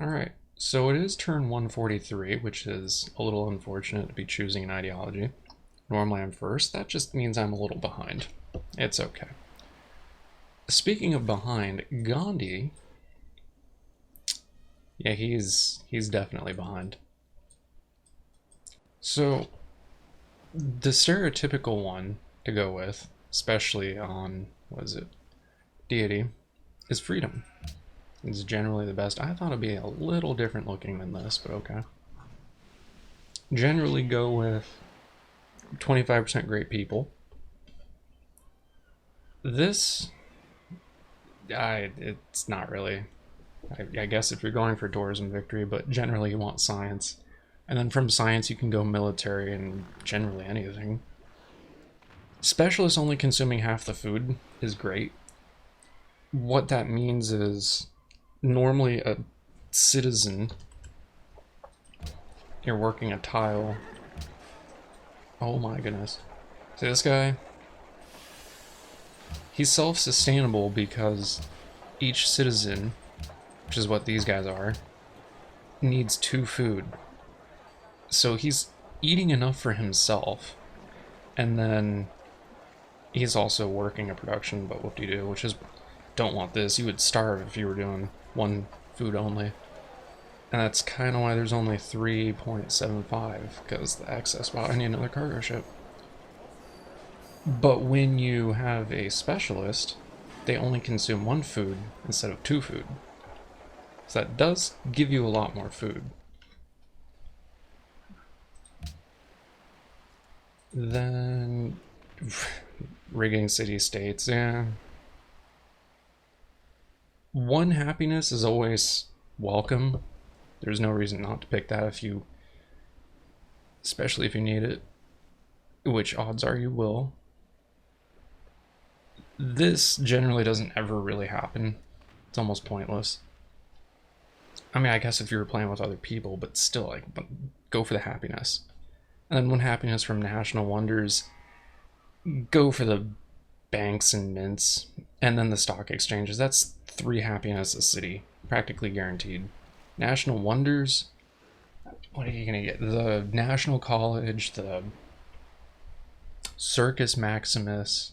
Alright, so it is turn 143, which is a little unfortunate to be choosing an ideology. Normally I'm first, that just means I'm a little behind. It's okay. Speaking of behind, Gandhi... Yeah, he's definitely behind. So, the stereotypical one to go with, especially on, what is it, deity, is freedom. It's generally the best. I thought it'd be a little different looking than this, but okay. Generally go with 25% great people. This, it's not really. I guess if you're going for tourism victory, but generally you want science. And then from science you can go military and generally anything. Specialists only consuming half the food is great. What that means is normally a citizen, you're working a tile. Oh my goodness. See this guy? He's self-sustainable because each citizen, which is what these guys are, needs 2 food. So he's eating enough for himself, and then he's also working a production, but whoop-de-doo, which is, don't want this. You would starve if you were doing 1 food only. And that's kind of why there's only 3.75, because the excess bought. I need another cargo ship. But when you have a specialist, they only consume 1 food instead of 2 food. So that does give you a lot more food. Then rigging city-states, yeah. 1 happiness is always welcome. There's no reason not to pick that if you, especially if you need it, which odds are you will. This generally doesn't ever really happen. It's almost pointless. I mean, I guess if you were playing with other people, but still, like, go for the happiness. And then 1 happiness from National Wonders, go for the banks and mints, and then the stock exchanges. That's 3 happiness a city, practically guaranteed. National Wonders, what are you gonna get? The National College, the Circus Maximus,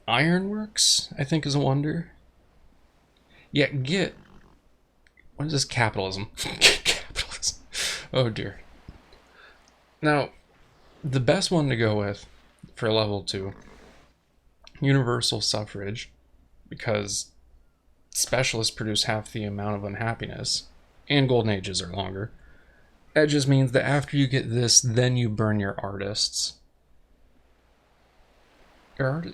Ironworks, I think is a wonder. Yeah, get, what is this, capitalism? Capitalism. Oh dear. Now, the best one to go with for level 2, universal suffrage, because specialists produce half the amount of unhappiness, and golden ages are longer. That just means that after you get this, then you burn your artists.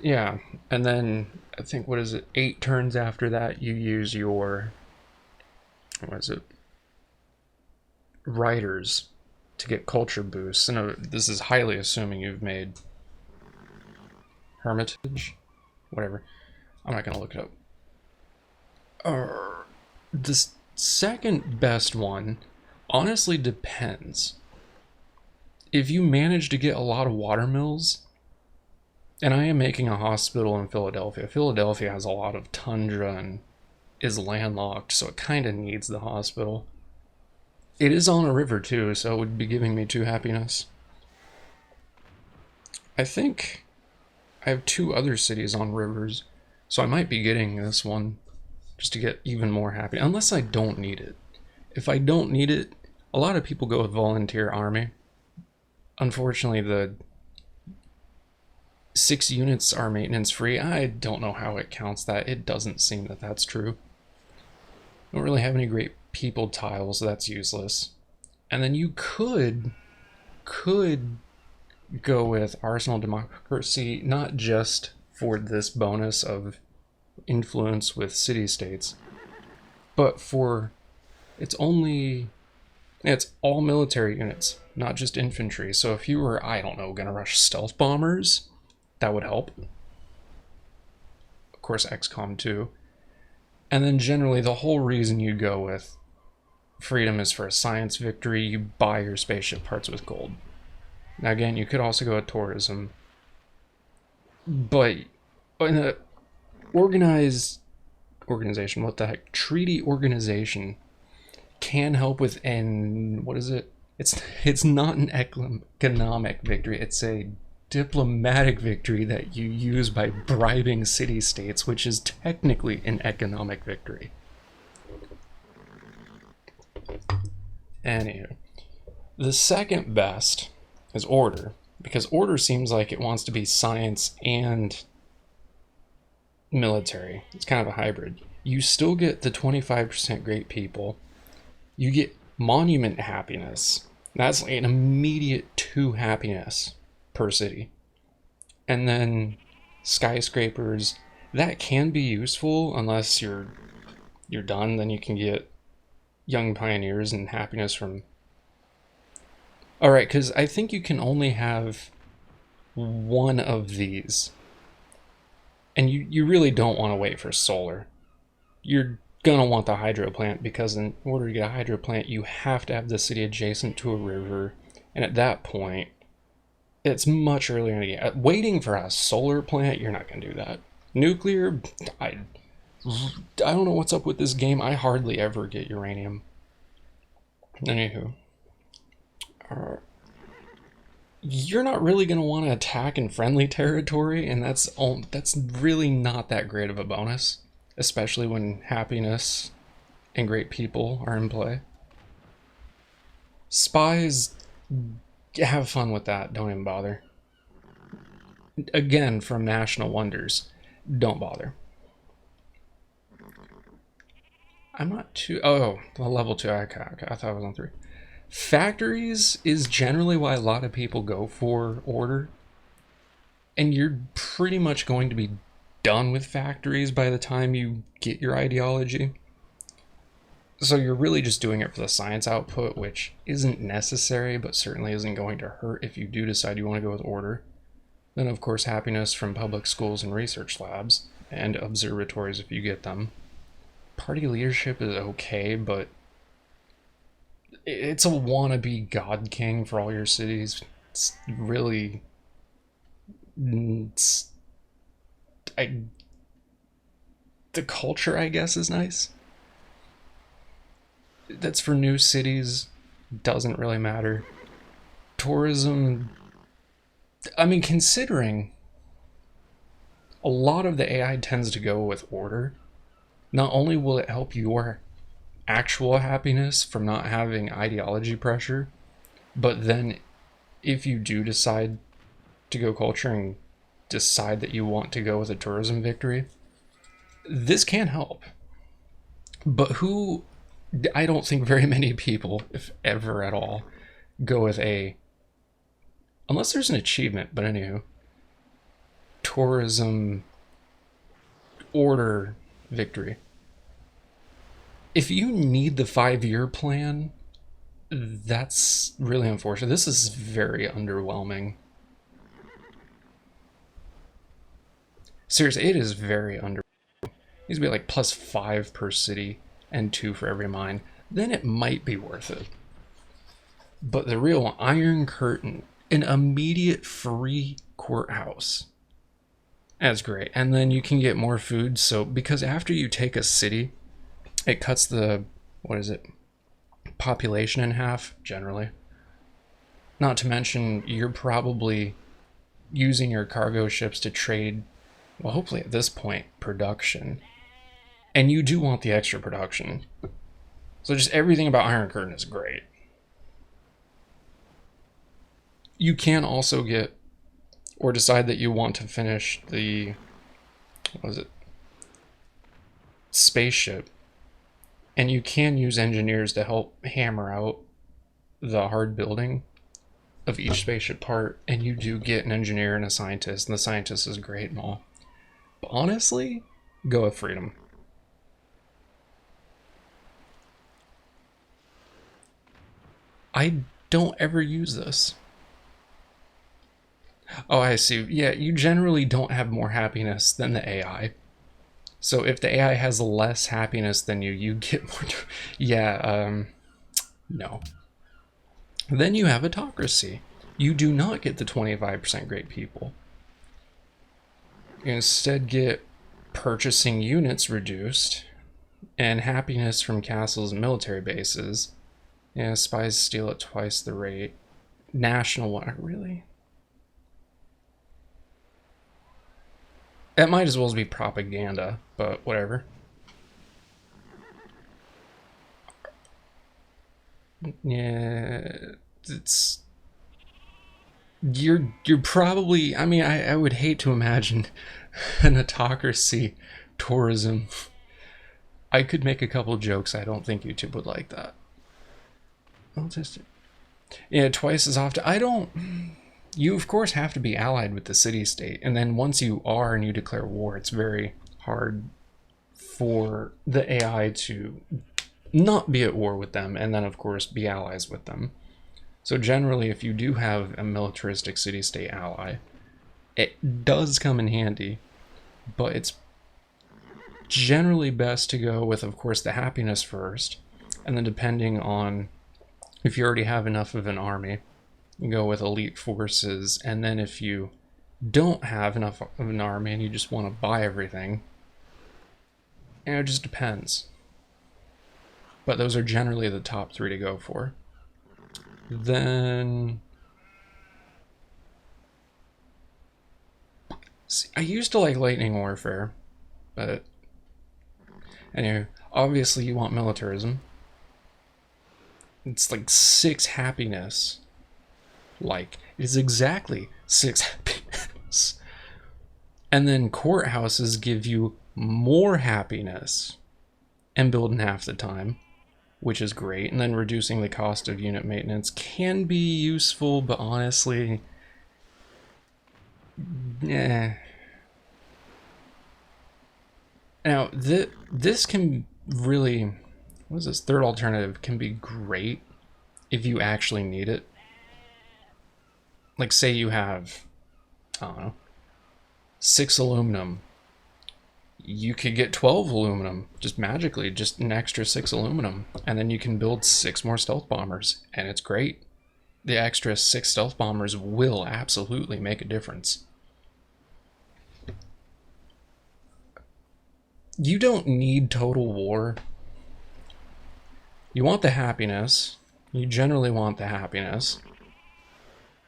Yeah, and then I think, what is it, 8 turns after that you use your, what is it, writers to get culture boosts. And this is highly assuming you've made Hermitage, whatever. I'm not gonna look it up. The second best one honestly depends. If you manage to get a lot of watermills, and I am making a hospital in Philadelphia. Philadelphia has a lot of tundra and is landlocked, so it kind of needs the hospital. It is on a river too, so it would be giving me 2 happiness. I think I have 2 other cities on rivers, so I might be getting this one just to get even more happy, unless I don't need it. If I don't need it, a lot of people go with volunteer army. Unfortunately, the 6 units are maintenance free. I don't know how it counts that. It doesn't seem that that's true. Don't really have any great people tiles, so that's useless. And then you could go with Arsenal Democracy, not just for this bonus of influence with city-states, but for it's all military units, not just infantry. So if you were, I don't know, gonna rush stealth bombers, that would help. Of course, XCOM 2. And then generally the whole reason you go with freedom is for a science victory. You buy your spaceship parts with gold. Now again, you could also go with tourism. But in a organized organization, what the heck, treaty organization can help with an, what is it? It's not an economic victory, it's a diplomatic victory that you use by bribing city-states, which is technically an economic victory. Anywho, the second best is Order, because Order seems like it wants to be science and military. It's kind of a hybrid. You still get the 25% great people. You get monument happiness. That's like an immediate 2 happiness per city. And then skyscrapers, that can be useful unless you're done. Then you can get young pioneers and happiness from. All right, because I think you can only have one of these, and you really don't want to wait for solar. You're gonna want the hydro plant, because in order to get a hydro plant you have to have the city adjacent to a river, and at that point it's much earlier in the game. Waiting for a solar plant, you're not gonna do that. Nuclear, I don't know what's up with this game. I hardly ever get uranium. Anywho, you're not really gonna want to attack in friendly territory, and that's really not that great of a bonus, especially when happiness and great people are in play. Spies, have fun with that. Don't even bother. Again, from National Wonders, don't bother. I'm not too. Oh, well, level 2. Okay, I thought I was on 3. Factories is generally why a lot of people go for Order, and you're pretty much going to be done with factories by the time you get your ideology. So you're really just doing it for the science output, which isn't necessary, but certainly isn't going to hurt if you do decide you want to go with Order. Then, of course, happiness from public schools and research labs, and observatories if you get them. Party leadership is okay, but it's a wannabe God King for all your cities. It's really... the culture, I guess, is nice. That's for new cities. Doesn't really matter. Tourism, I mean, considering a lot of the AI tends to go with Order, not only will it help your actual happiness from not having ideology pressure, but then if you do decide to go culture and decide that you want to go with a tourism victory, this can help. But I don't think very many people, if ever at all, go with unless there's an achievement, but anywho, tourism Order victory. If you need the 5-year plan, that's really unfortunate. This is very underwhelming. Seriously, it is very underwhelming. It needs to be like +5 per city and 2 for every mine. Then it might be worth it. But the real one, Iron Curtain, an immediate free courthouse. That's great. And then you can get more food. So, because after you take a city, it cuts the, population in half, generally. Not to mention, you're probably using your cargo ships to trade, well, hopefully at this point, production. And you do want the extra production. So just everything about Iron Curtain is great. You can also get, or decide that you want to finish the, spaceship. And you can use engineers to help hammer out the hard building of each spaceship part. And you do get an engineer and a scientist, and the scientist is great and all. But honestly, go with freedom. I don't ever use this. Oh, I see. Yeah, you generally don't have more happiness than the AI. So if the AI has less happiness than you, you get more. Yeah, no. Then you have Autocracy. You do not get the 25% great people. You instead get purchasing units reduced, and happiness from castles and military bases. Yeah, spies steal at twice the rate. National one, really? That might as well be propaganda, but whatever. Yeah, it's... You're probably... I mean, I would hate to imagine an autocracy tourism. I could make a couple jokes. I don't think YouTube would like that. I'll just... Yeah, twice as often. I don't... You, of course, have to be allied with the city-state. And then once you are and you declare war, it's very hard for the AI to not be at war with them. And then, of course, be allies with them. So generally, if you do have a militaristic city-state ally, it does come in handy. But it's generally best to go with, of course, the happiness first. And then depending on if you already have enough of an army, you go with elite forces. And then if you don't have enough of an army and you just want to buy everything, it just depends. But those are generally the top three to go for. Then... See, I used to like lightning warfare, but anyway, obviously you want militarism. It's like 6 happiness. Like, it is exactly 6 happiness. And then courthouses give you more happiness and build in half the time, which is great. And then reducing the cost of unit maintenance can be useful, but honestly, yeah. Now, this can really, what is this? Third alternative can be great if you actually need it. Like, say you have, I don't know, 6 aluminum. You could get 12 aluminum, just magically, just an extra 6 aluminum. And then you can build 6 more stealth bombers, and it's great. The extra 6 stealth bombers will absolutely make a difference. You don't need total war. You want the happiness. You generally want the happiness.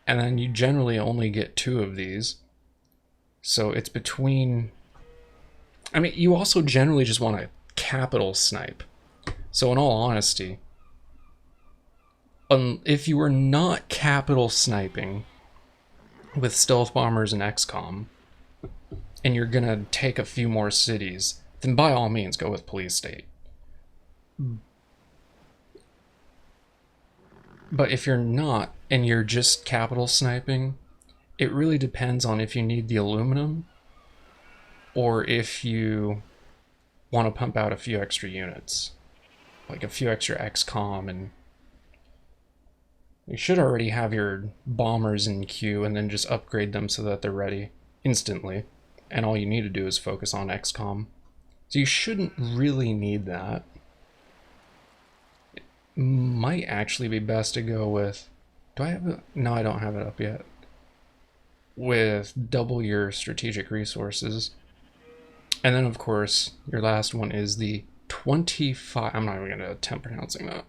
And then you generally only get 2 of these. So it's between... I mean, you also generally just want a capital snipe. So in all honesty, if you were not capital sniping with stealth bombers and XCOM, and you're gonna take a few more cities, then by all means go with police state. But if you're not, and you're just capital sniping, it really depends on if you need the aluminum, or if you want to pump out a few extra units. Like a few extra XCOM, and you should already have your bombers in queue and then just upgrade them so that they're ready instantly. And all you need to do is focus on XCOM. So you shouldn't really need that. It might actually be best to go with... Do I have it? No, I don't have it up yet. With double your strategic resources. And then, of course, your last one is the 25... I'm not even going to attempt pronouncing that.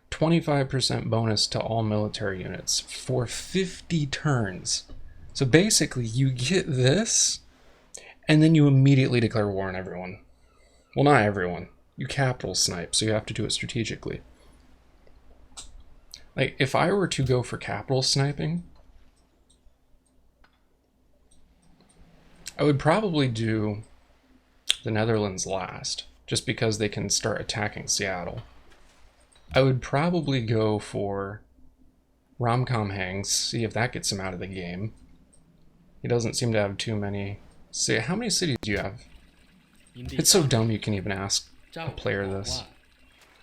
25% bonus to all military units for 50 turns. So basically, you get this, and then you immediately declare war on everyone. Well, not everyone. You capital snipe, so you have to do it strategically. Like, if I were to go for capital sniping, I would probably do the Netherlands last, just because they can start attacking Seattle. I would probably go for Romcom Hangs, see if that gets him out of the game. He doesn't seem to have too many. See, how many cities do you have? It's so dumb you can even ask a player this.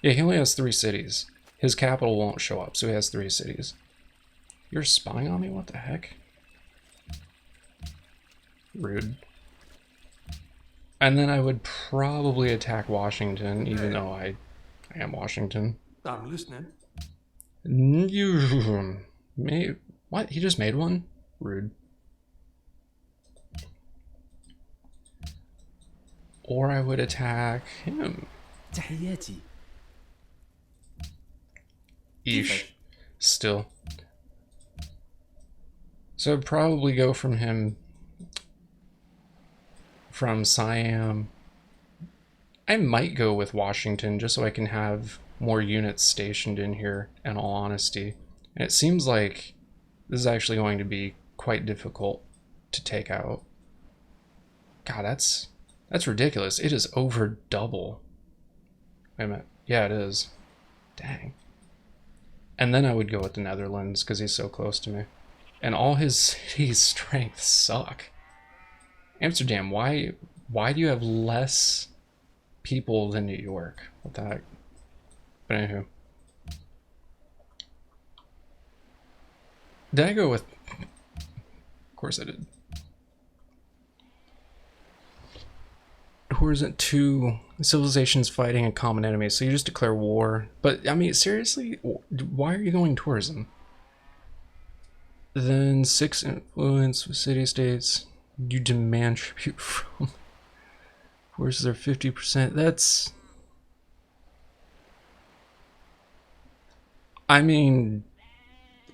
Yeah, he only has 3 cities. His capital won't show up, so he has 3 cities. You're spying on me? What the heck? Rude. And then I would probably attack Washington, even though I am Washington. I'm listening. You made... What? He just made one? Rude. Or I would attack him. تحياتي. Eesh. Still. So I'd probably go from him, from Siam. I might go with Washington just so I can have more units stationed in here, in all honesty. And it seems like this is actually going to be quite difficult to take out. God, that's ridiculous. It is over double. Wait a minute. Yeah, it is. Dang. And then I would go with the Netherlands because he's so close to me. And all his cities' strengths suck. Amsterdam, why do you have less people than New York? What the heck? But anywho. Did I go with... Of course I did. Tourism, two civilizations fighting a common enemy, so you just declare war. But I mean, seriously, why are you going tourism? Then 6 influence with city-states. You demand tribute from. Where's their 50%? That's... I mean,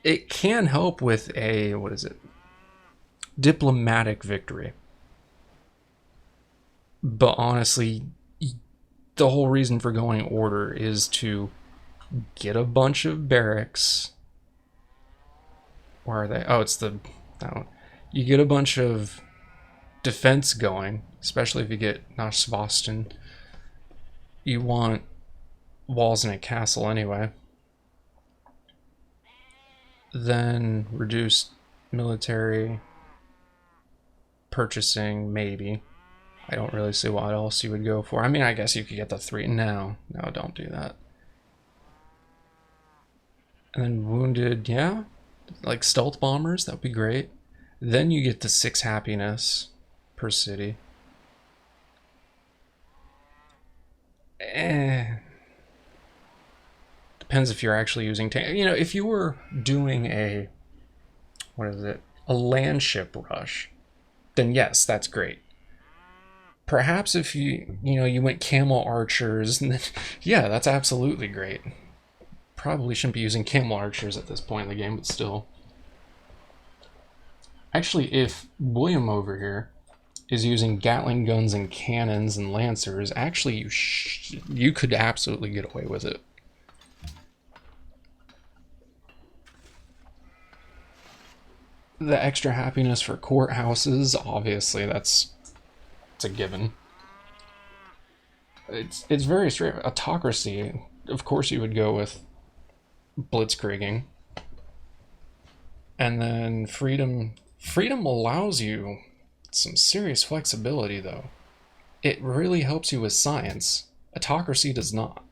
it can help with a, what is it? Diplomatic victory. But honestly, the whole reason for going order is to get a bunch of barracks. Where are they? Oh, it's that one. You get a bunch of defense going, especially if you get Narsvasten. You want walls in a castle anyway. Then reduce military purchasing, maybe. I don't really see what else you would go for. I mean, I guess you could get the 3. No, don't do that. And then wounded, yeah. Like stealth bombers, that would be great. Then you get the 6 happiness per city. Depends if you're actually using tank. You know, if you were doing a, what is it? A landship rush, then yes, that's great. Perhaps if you went camel archers, and then, yeah, that's absolutely great. Probably shouldn't be using camel archers at this point in the game, but still. Actually, if William over here is using Gatling guns and cannons and lancers, actually you could absolutely get away with it. The extra happiness for courthouses, obviously it's a given. It's very straight. Autocracy, of course you would go with blitzkrieging. And then freedom allows you some serious flexibility, though. It really helps you with science. Autocracy does not.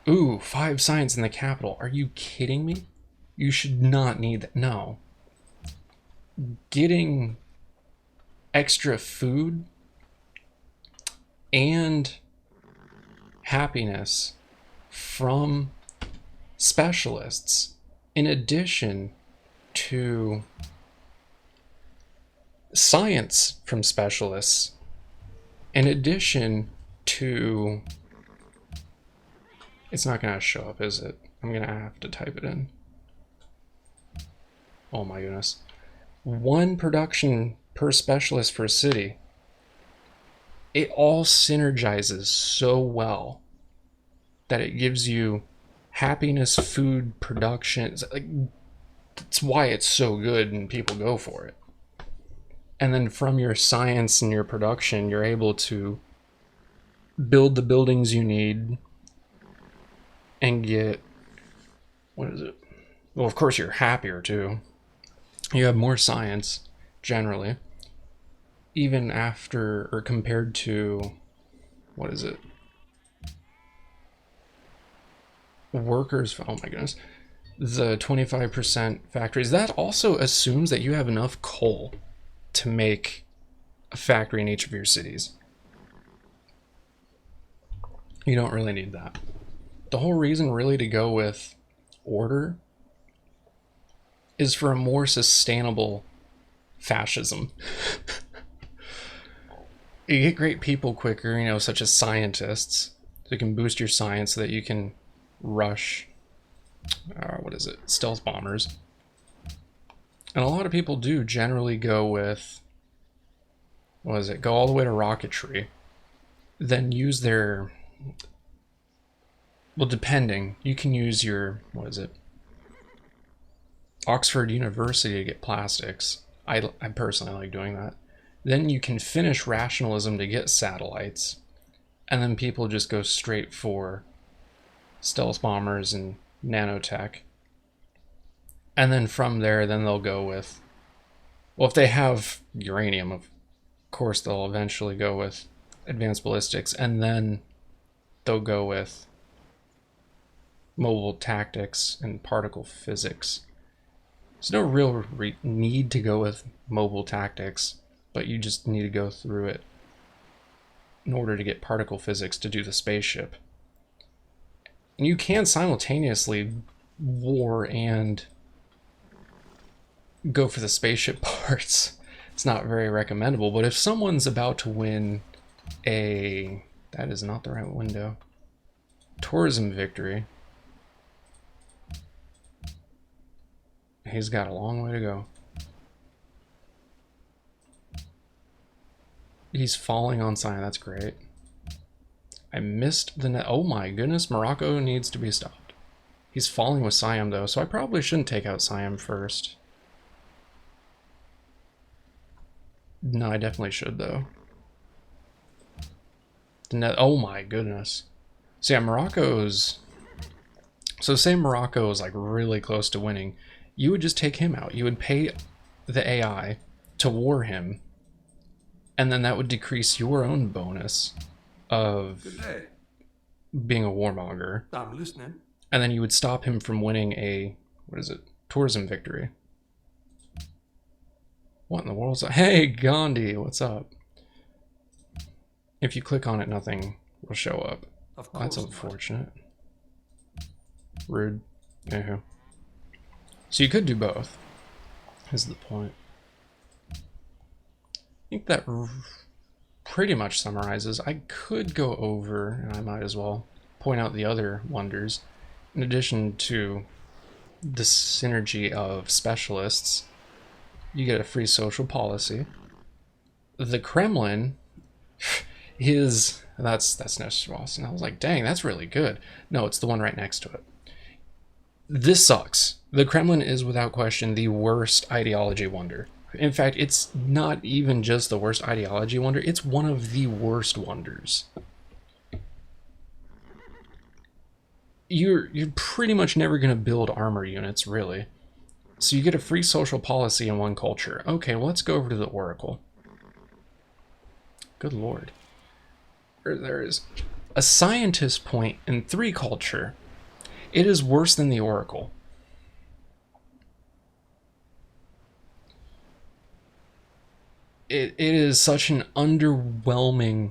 Ooh, 5 science in the capital. Are you kidding me? You should not need that. No. Getting extra food and happiness from specialists, in addition to science from specialists, in addition to... It's not going to show up, is it? I'm going to have to type it in. Oh my goodness. 1 production per specialist per city. It all synergizes so well that it gives you happiness, food, production. That's why it's so good and people go for it. And then from your science and your production, you're able to build the buildings you need and get, what is it? Well, of course you're happier too. You have more science, generally. Even after, or compared to, what is it? Workers, oh my goodness. The 25% factories, that also assumes that you have enough coal to make a factory in each of your cities. You don't really need that. The whole reason really to go with order is for a more sustainable fascism. You get great people quicker, you know, such as scientists. So you can boost your science so that you can rush, what is it, stealth bombers. And a lot of people do generally go with, what is it, go all the way to rocketry. Then use their, well, depending, you can use your, what is it, Oxford University to get plastics. I personally like doing that. Then you can finish rationalism to get satellites. And then people just go straight for stealth bombers and nanotech. And then from there, then they'll go with, well, if they have uranium, of course, they'll eventually go with advanced ballistics. And then they'll go with mobile tactics and particle physics. There's no real need to go with mobile tactics, but you just need to go through it in order to get particle physics to do the spaceship. And you can simultaneously war and go for the spaceship parts. It's not very recommendable, but if someone's about to win a... that is not the right window. Tourism victory. He's got a long way to go. He's falling on Siam. That's great. I missed the net. Oh my goodness, Morocco needs to be stopped. He's falling with Siam though, so I probably shouldn't take out Siam first. No, I definitely should though. The net. Oh my goodness. So yeah, Morocco's... so say Morocco is like really close to winning. You would just take him out. You would pay the AI to war him, and then that would decrease your own bonus of being a warmonger. I'm listening. And then you would stop him from winning a, what is it, tourism victory. What in the world is that? Hey, Gandhi, what's up? If you click on it, nothing will show up. Of course. That's unfortunate. Rude. Anywho. So you could do both, is the point. I think that pretty much summarizes. I could go over, and I might as well point out the other wonders. In addition to the synergy of specialists, you get a free social policy. The Kremlin is... that's Nestor. And I was like, dang, that's really good. No, it's the one right next to it. This sucks. The Kremlin is without question the worst ideology wonder. In fact, it's not even just the worst ideology wonder, it's one of the worst wonders. You're pretty much never going to build armor units, really. So you get a free social policy in one culture. Okay, well, let's go over to the Oracle. Good lord. There is a scientist point in 3 culture. It is worse than the Oracle. It is such an underwhelming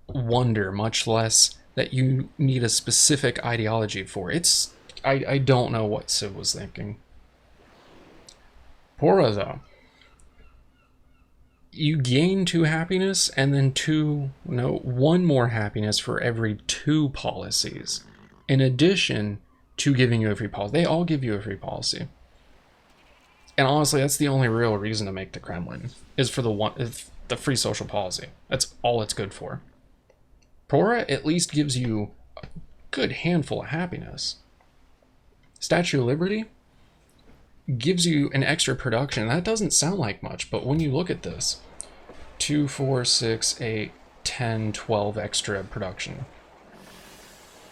wonder, much less that you need a specific ideology for. It's... I don't know what Civ was thinking. Pora, though. You gain 2 happiness, and then 1 more happiness for every 2 policies. In addition to giving you a free policy. They all give you a free policy. And honestly, that's the only real reason to make the Kremlin, is for the free social policy. That's all it's good for. Pora at least gives you a good handful of happiness. Statue of Liberty gives you an extra production. That doesn't sound like much, but when you look at this, 2, 4, 6, 8, 10, 12 extra production.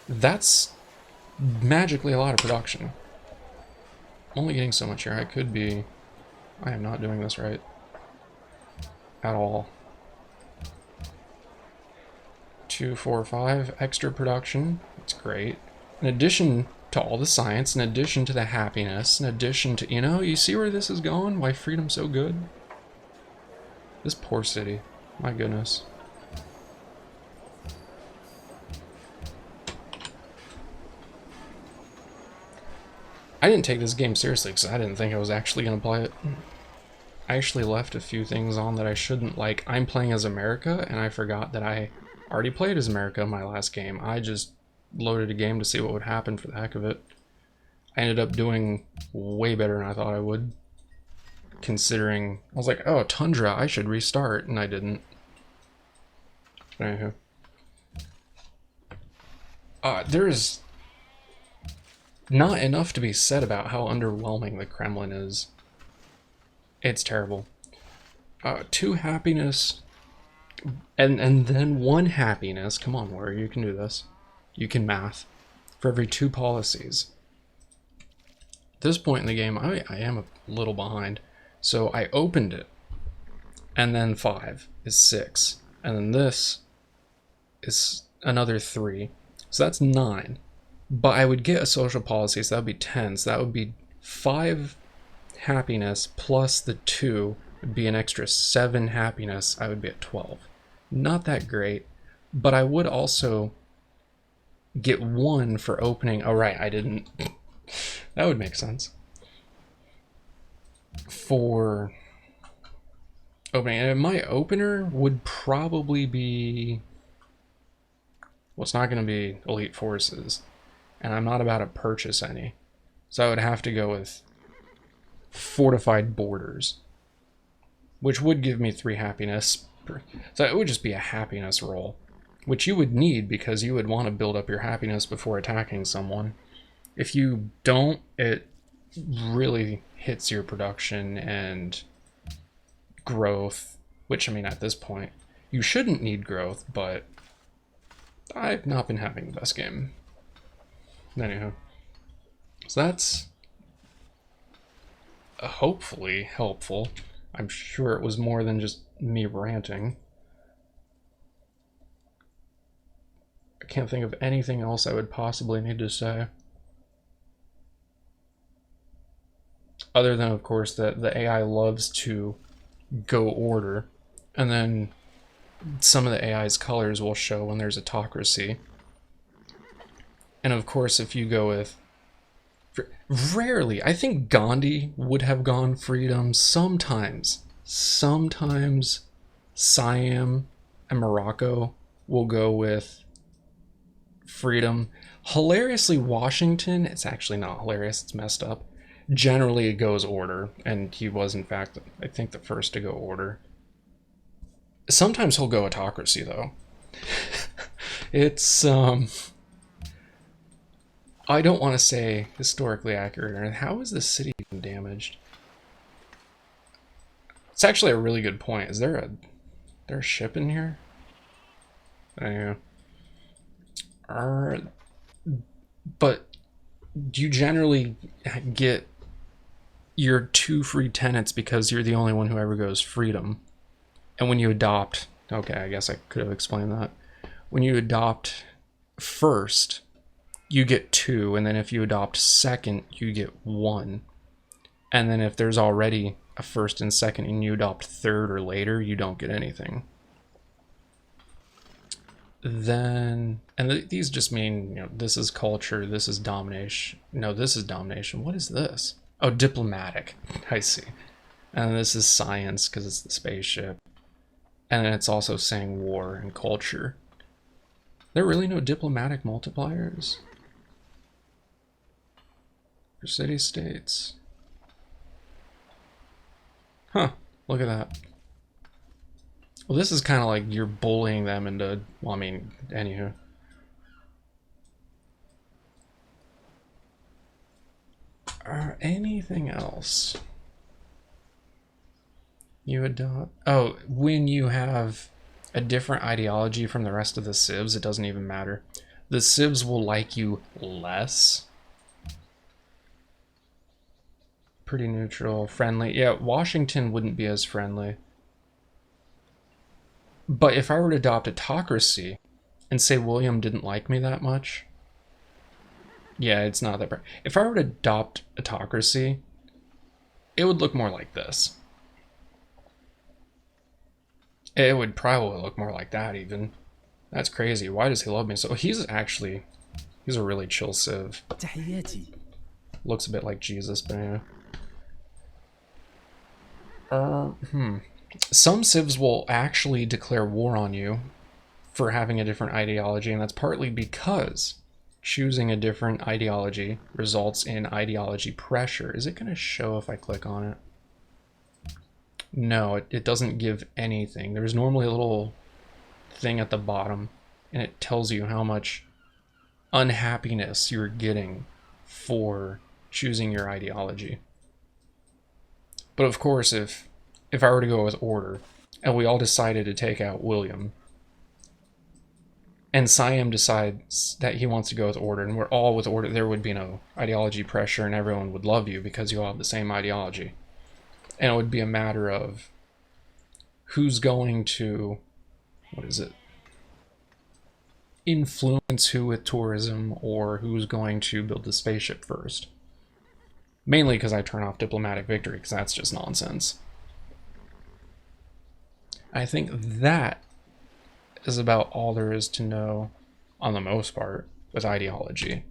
That's magically a lot of production. I'm only getting so much here. I am not doing this right at all. 2, 4, 5 extra production. That's great. In addition to all the science, in addition to the happiness, in addition to, you see where this is going? Why freedom's so good? This poor city. My goodness. I didn't take this game seriously because I didn't think I was actually going to play it. I actually left a few things on that I shouldn't. Like, I'm playing as America, and I forgot that I already played as America in my last game. I just loaded a game to see what would happen for the heck of it. I ended up doing way better than I thought I would, considering I was like, oh, Tundra, I should restart, and I didn't. Anywho. There's not enough to be said about how underwhelming the Kremlin is. It's terrible. 2 happiness, and then 1 happiness. Come on, Warrior, you can do this. You can math. For every 2 policies. At this point in the game, I am a little behind. So I opened it, and then 5 is 6, and then this is another 3. So that's 9. But I would get a social policy, so that would be 10. So that would be 5 happiness plus the 2 would be an extra 7 happiness. I would be at 12. Not that great, but I would also get 1 for opening. Oh, right, I didn't. That would make sense. For opening. And my opener would probably be... Well, it's not going to be Elite Forces. And I'm not about to purchase any. So I would have to go with Fortified Borders, which would give me 3 happiness. So it would just be a happiness roll, which you would need because you would want to build up your happiness before attacking someone. If you don't, it really hits your production and growth, which, I mean, at this point, you shouldn't need growth, but I've not been having the best game. Anyhow, so that's hopefully helpful. I'm sure it was more than just me ranting. I can't think of anything else I would possibly need to say. Other than, of course, that the AI loves to go order, and then some of the AI's colors will show when there's autocracy. And of course, if you go with... Rarely, I think Gandhi would have gone freedom sometimes. Sometimes Siam and Morocco will go with freedom. Hilariously, Washington, it's actually not hilarious, it's messed up. Generally, it goes order, and he was, in fact, I think, the first to go order. Sometimes he'll go autocracy, though. It's, I don't want to say historically accurate, or how is this city even damaged? It's actually a really good point. Is there a ship in here? Yeah. But do you generally get your 2 free tenants because you're the only one who ever goes freedom? And when you adopt, okay, I guess I could have explained that. When you adopt first, you get 2, and then if you adopt second, you get 1. And then if there's already a first and second and you adopt third or later, you don't get anything. Then, and these just mean, you know, this is culture, this is domination. No, this is domination. What is this? Oh, diplomatic. I see. And this is science because it's the spaceship. And then it's also saying war and culture. There are really no diplomatic multipliers for city-states. Huh, look at that. Well, this is kind of like you're bullying them into, well, I mean, anywho. Anything else? You adopt... Oh, when you have a different ideology from the rest of the civs, it doesn't even matter. The civs will like you less. Pretty neutral, friendly. Yeah, Washington wouldn't be as friendly. But if I were to adopt autocracy and say William didn't like me that much, yeah, it's not that bad. If I were to adopt autocracy, it would look more like this. It would probably look more like that even. That's crazy. Why does he love me? So he's a really chill civ. Looks a bit like Jesus, but anyway. Some civs will actually declare war on you for having a different ideology, and that's partly because choosing a different ideology results in ideology pressure. Is it going to show if I click on it? No, it doesn't give anything. There's normally a little thing at the bottom, and it tells you how much unhappiness you're getting for choosing your ideology. But of course, if I were to go with Order, and we all decided to take out William, and Siam decides that he wants to go with Order, and we're all with Order, there would be no ideology pressure, and everyone would love you because you all have the same ideology. And it would be a matter of who's going to, what is it, influence who with tourism, or who's going to build the spaceship first. Mainly because I turn off diplomatic victory, because that's just nonsense. I think that is about all there is to know, on the most part, with ideology.